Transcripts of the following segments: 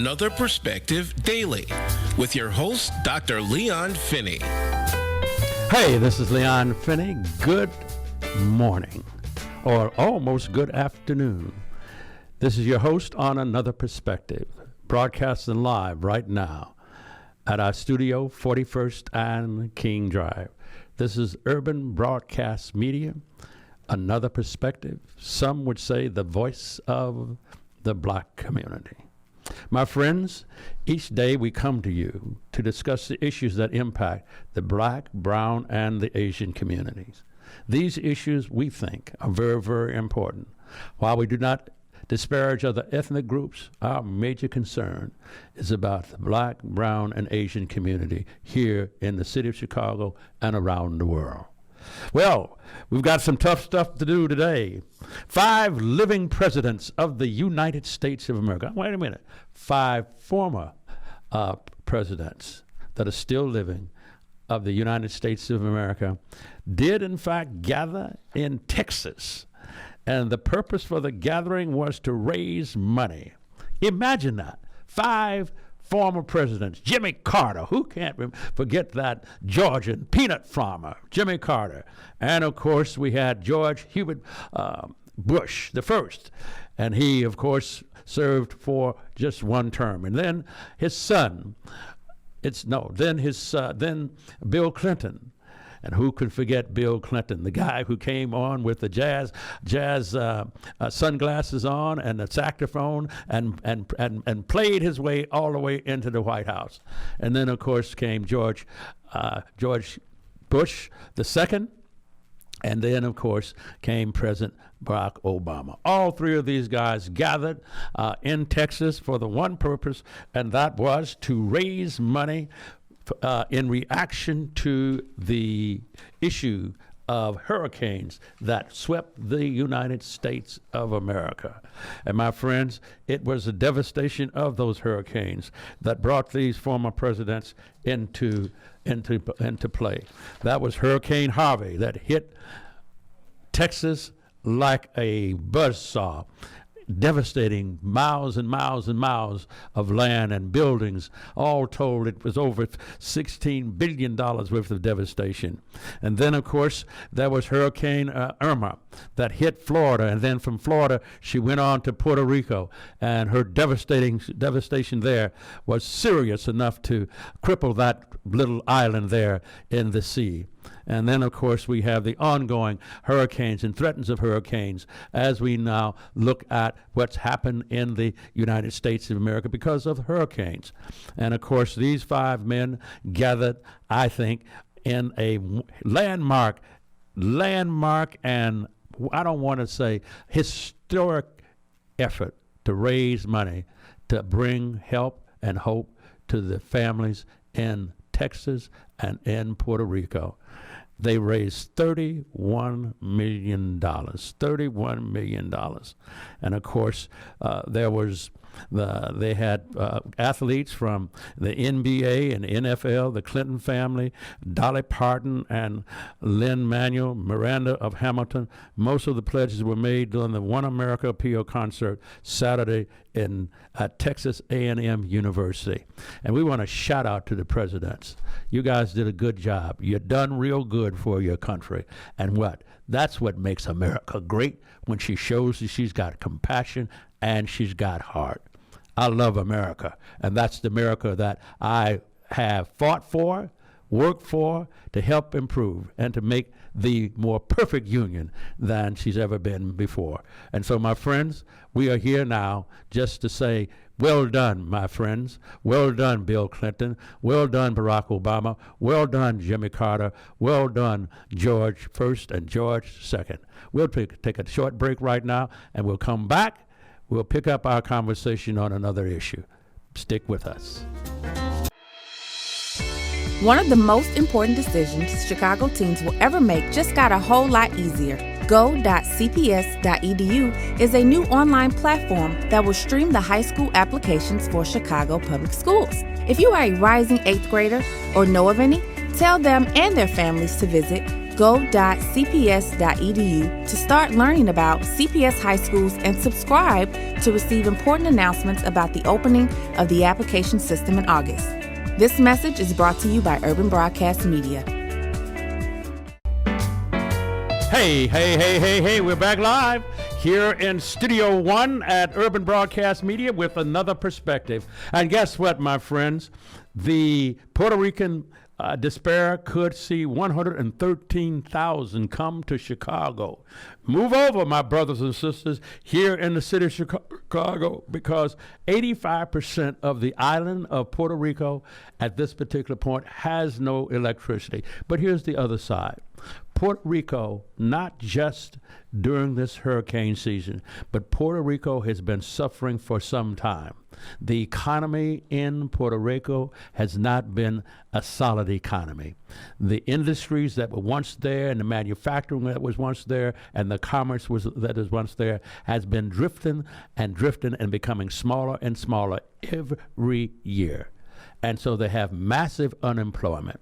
Another Perspective Daily with your host, Dr. Leon Finney. Hey, this is Leon Finney. Good morning, or almost good afternoon. This is your host on Another Perspective, broadcasting live right now at our studio, 41st and King Drive. This is Urban Broadcast Media, Another Perspective. Some would say the voice of the black community. My friends, each day we come to you to discuss the issues that impact the black, brown, and the Asian communities. These issues, we think, are very, very important. While we do not disparage other ethnic groups, our major concern is about the black, brown, and Asian community here in the city of Chicago and around the world. Well, we've got some tough stuff to do today. 5 living presidents of the United States of America. Wait a minute. 5 former presidents that are still living of the United States of America did, in fact, gather in Texas. And the purpose for the gathering was to raise money. Imagine that. 5 former presidents. Jimmy Carter, who can't forget that Georgian peanut farmer, Jimmy Carter. And, of course, we had George Hubert Bush the first. And he, of course, served for just one term. And then his son, then Bill Clinton. And who could forget Bill Clinton, the guy who came on with the jazz sunglasses on and the saxophone and played his way all the way into the White House. And then, of course, came George Bush II. And then, of course, came President Barack Obama. All 3 of these guys gathered in Texas for the one purpose, and that was to raise money in reaction to the issue of hurricanes that swept the United States of America. And my friends, it was the devastation of those hurricanes that brought these former presidents into play. That was Hurricane Harvey that hit Texas like a buzzsaw, devastating miles and miles and miles of land and buildings. All told, it was over $16 billion worth of devastation. And then, of course, there was Hurricane Irma that hit Florida. And then from Florida, she went on to Puerto Rico. And her devastation there was serious enough to cripple that little island there in the sea. And then, of course, we have the ongoing hurricanes and threats of hurricanes as we now look at what's happened in the United States of America because of hurricanes. And, of course, these 5 men gathered, I think, in a landmark, and I don't want to say historic effort to raise money to bring help and hope to the families in Texas and in Puerto Rico. They raised $31 million. $31 million. And, of course, they had athletes from the NBA and NFL, the Clinton family, Dolly Parton and Lin-Manuel Miranda of Hamilton. Most of the pledges were made during the One America Appeal concert Saturday at Texas A&M University. And we want to shout out to the presidents. You guys did a good job. You're done real good for your country. And that's what makes America great, when she shows that she's got compassion and she's got heart. I love America, and that's the America that I have fought for, worked for, to help improve and to make the more perfect union than she's ever been before. And so, my friends, we are here now just to say, well done, my friends. Well done, Bill Clinton. Well done, Barack Obama. Well done, Jimmy Carter. Well done, George I and George II. We'll take a short break right now, and we'll come back. We'll pick up our conversation on another issue. Stick with us. One of the most important decisions Chicago teens will ever make just got a whole lot easier. Go.cps.edu is a new online platform that will stream the high school applications for Chicago Public Schools. If you are a rising 8th grader or know of any, tell them and their families to visit Go.cps.edu to start learning about CPS high schools and subscribe to receive important announcements about the opening of the application system in August. This message is brought to you by Urban Broadcast Media. Hey, we're back live here in Studio One at Urban Broadcast Media with another perspective. And guess what, my friends? The Puerto Rican despair could see 113,000 come to Chicago. Move over, my brothers and sisters, here in the city of Chicago, because 85% of the island of Puerto Rico at this particular point has no electricity. But here's the other side. Puerto Rico, not just during this hurricane season, but Puerto Rico has been suffering for some time. The economy in Puerto Rico has not been a solid economy. The industries that were once there and the manufacturing that was once there and the commerce that was once there has been drifting and becoming smaller and smaller every year. And so they have massive unemployment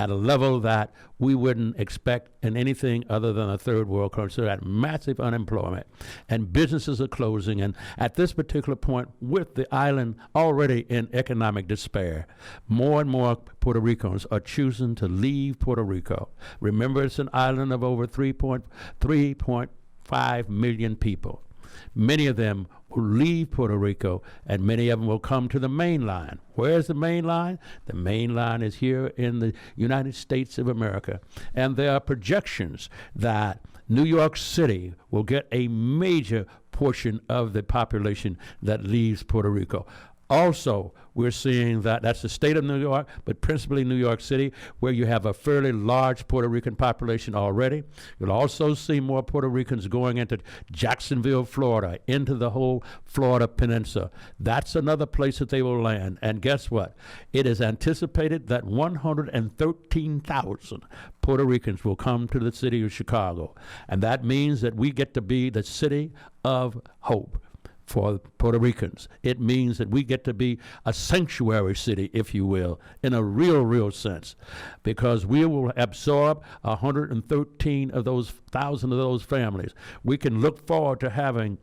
at a level that we wouldn't expect in anything other than a third world country. So that massive unemployment, and businesses are closing. And at this particular point, with the island already in economic despair, more and more Puerto Ricans are choosing to leave Puerto Rico. Remember, it's an island of over 3.5 million people. Many of them will leave Puerto Rico, and many of them will come to the main line. Where's the main line? The main line is here in the United States of America. And there are projections that New York City will get a major portion of the population that leaves Puerto Rico. Also, we're seeing that's the state of New York, but principally New York City, where you have a fairly large Puerto Rican population already. You'll also see more Puerto Ricans going into Jacksonville, Florida, into the whole Florida peninsula. That's another place that they will land. And guess what? It is anticipated that 113,000 Puerto Ricans will come to the city of Chicago. And that means that we get to be the city of hope for Puerto Ricans. It means that we get to be a sanctuary city, if you will, in a real sense, because we will absorb 113 of those thousand of those families. We can look forward to having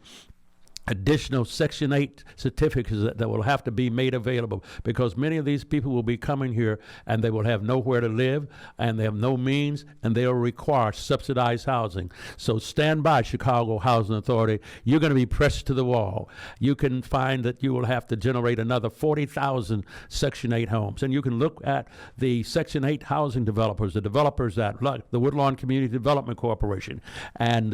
additional Section 8 certificates that will have to be made available, because many of these people will be coming here and they will have nowhere to live and they have no means, and they will require subsidized housing. So stand by, Chicago Housing Authority. You're going to be pressed to the wall. You can find that you will have to generate another 40,000 Section 8 homes. And you can look at the Section 8 housing developers, the developers that, like the Woodlawn Community Development Corporation, and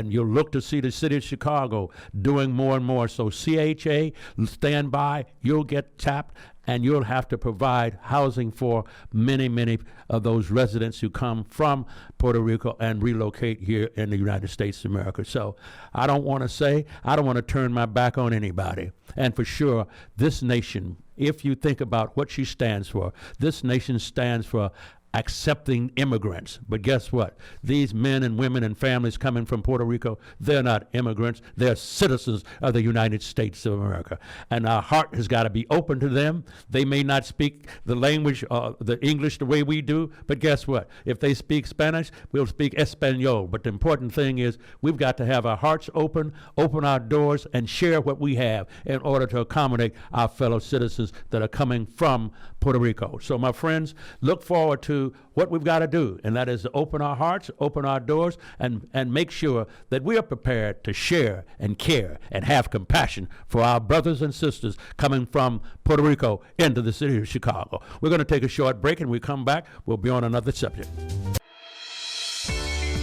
you'll look to see the city of Chicago doing more and more. So CHA, stand by, you'll get tapped, and you'll have to provide housing for many of those residents who come from Puerto Rico and relocate here in the United States of America. So I don't want to turn my back on anybody. And for sure, this nation, if you think about what she stands for, this nation stands for accepting immigrants. But guess what? These men and women and families coming from Puerto Rico, they're not immigrants. They're citizens of the United States of America. And our heart has got to be open to them. They may not speak the language, the English the way we do, but guess what? If they speak Spanish, we'll speak Espanol. But the important thing is we've got to have our hearts open our doors, and share what we have in order to accommodate our fellow citizens that are coming from Puerto Rico. So my friends, look forward to what we've got to do, and that is to open our hearts, open our doors, and make sure that we are prepared to share and care and have compassion for our brothers and sisters coming from Puerto Rico into the city of Chicago. We're going to take a short break, and when we come back, we'll be on another subject.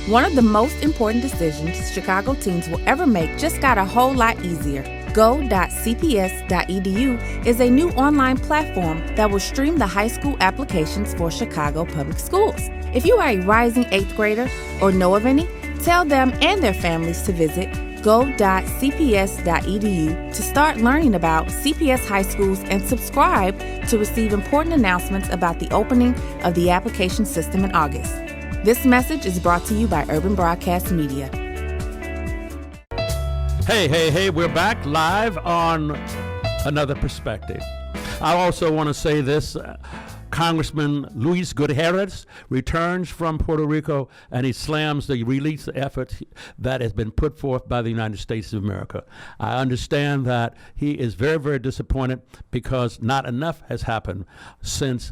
One of the most important decisions Chicago teens will ever make just got a whole lot easier. Go.cps.edu is a new online platform that will stream the high school applications for Chicago public schools. If you are a rising 8th grader or know of any, tell them and their families to visit go.cps.edu to start learning about CPS high schools and subscribe to receive important announcements about the opening of the application system in August. This message is brought to you by Urban Broadcast Media. Hey, we're back live on Another Perspective. I also want to say this. Congressman Luis Gutierrez returns from Puerto Rico, and he slams the release effort that has been put forth by the United States of America. I understand that he is very, very disappointed because not enough has happened since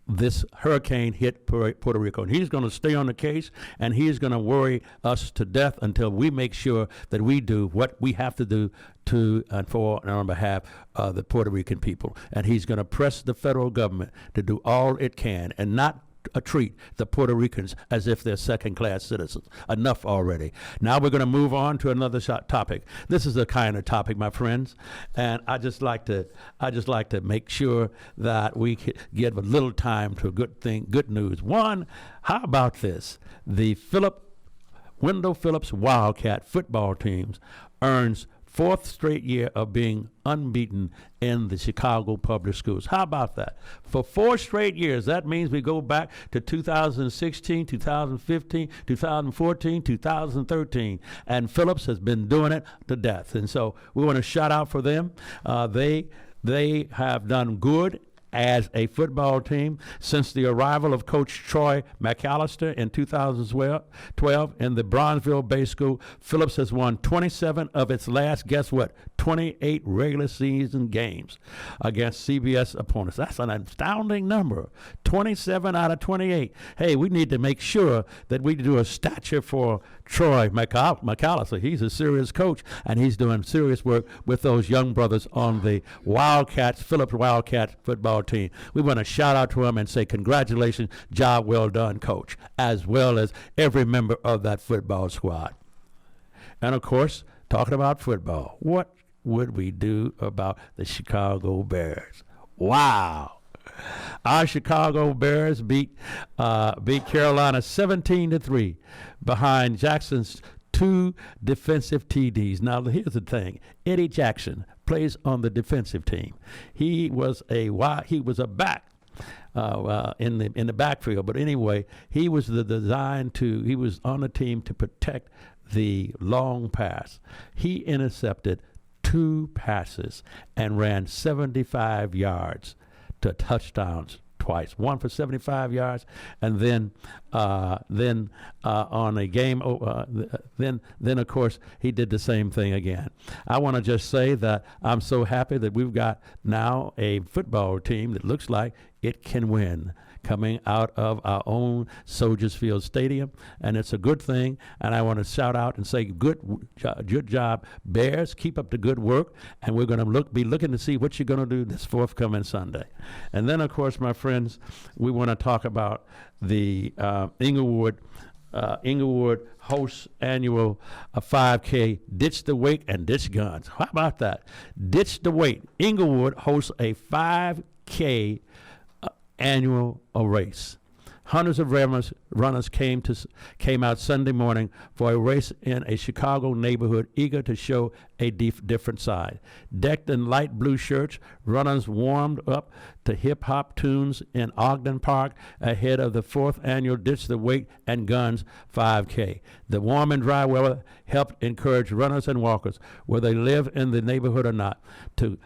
this hurricane hit Puerto Rico. And he's going to stay on the case, and he's going to worry us to death until we make sure that we do what we have to do to and for and on behalf of the Puerto Rican people. And he's going to press the federal government to do all it can and not treat the Puerto Ricans as if they're second-class citizens. Enough already. Now we're going to move on to another topic. This is the kind of topic, my friends, and I just like to make sure that we give a little time to a good news. One, how about this? The Wendell Phillips Wildcat football teams earns fourth straight year of being unbeaten in the Chicago public schools. How about that? For 4 straight years, that means we go back to 2016, 2015, 2014, 2013, and Phillips has been doing it to death. And so we want to shout out for them. They have done good as a football team since the arrival of Coach Troy McAllister in 2012 in the Bronzeville Bay School. Phillips has won 27 of its last, guess what, 28 regular season games against CBS opponents. That's an astounding number. 27 out of 28. Hey, we need to make sure that we do a statue for Troy McAllister. He's a serious coach, and he's doing serious work with those young brothers on the Phillips Wildcats football team. We want to shout out to him and say congratulations, job well done, coach, as well as every member of that football squad. And of course, talking about football, what would we do about the Chicago Bears? Wow. Our Chicago Bears beat Carolina 17-3 behind Jackson's 2 defensive TDs. Now, here's the thing. Eddie Jackson plays on the defensive team. He was a back in the backfield, but anyway, he was he was on the team to protect the long pass. He intercepted 2 passes and ran 75 yards to touchdowns twice, one for 75 yards, and then on a game, then of course he did the same thing again. I want to just say that I'm so happy that we've got now a football team that looks like it can win, coming out of our own Soldiers Field Stadium, and it's a good thing. And I want to shout out and say, good job, Bears. Keep up the good work, and we're going to be looking to see what you're going to do this forthcoming Sunday. And then, of course, my friends, we want to talk about the Inglewood hosts annual 5K, Ditch the Weight and Ditch Guns. How about that? Ditch the Weight. Inglewood hosts a 5K annual race. Hundreds of runners came out Sunday morning for a race in a Chicago neighborhood, eager to show a different side. Decked in light blue shirts, runners warmed up to hip-hop tunes in Ogden Park ahead of the 4th annual Ditch the Weight and Guns 5K. The warm and dry weather helped encourage runners and walkers, whether they live in the neighborhood or not, to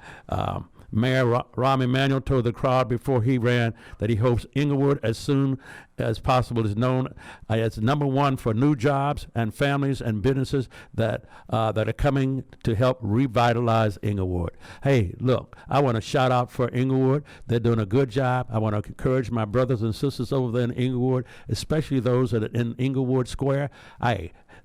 Mayor Rahm Emanuel told the crowd before he ran that he hopes Inglewood, as soon as possible, is known as number 1 for new jobs and families and businesses that are coming to help revitalize Inglewood. Hey, look, I want to shout out for Inglewood. They're doing a good job. I want to encourage my brothers and sisters over there in Inglewood, especially those that are in Inglewood Square.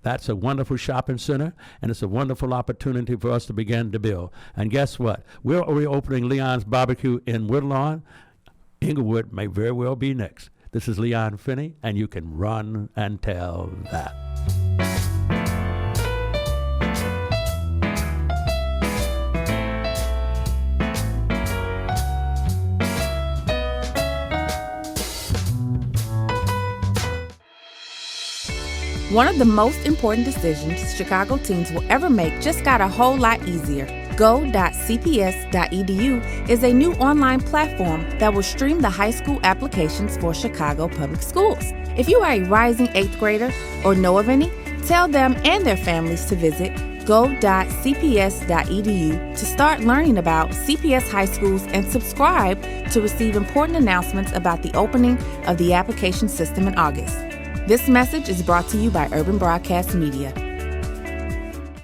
That's a wonderful shopping center, and it's a wonderful opportunity for us to begin to build. And guess what? We're reopening Leon's Barbecue in Woodlawn. Inglewood may very well be next. This is Leon Finney, and you can run and tell that. One of the most important decisions Chicago teens will ever make just got a whole lot easier. Go.cps.edu is a new online platform that will stream the high school applications for Chicago Public Schools. If you are a rising 8th grader or know of any, tell them and their families to visit go.cps.edu to start learning about CPS high schools and subscribe to receive important announcements about the opening of the application system in August. This message is brought to you by Urban Broadcast Media.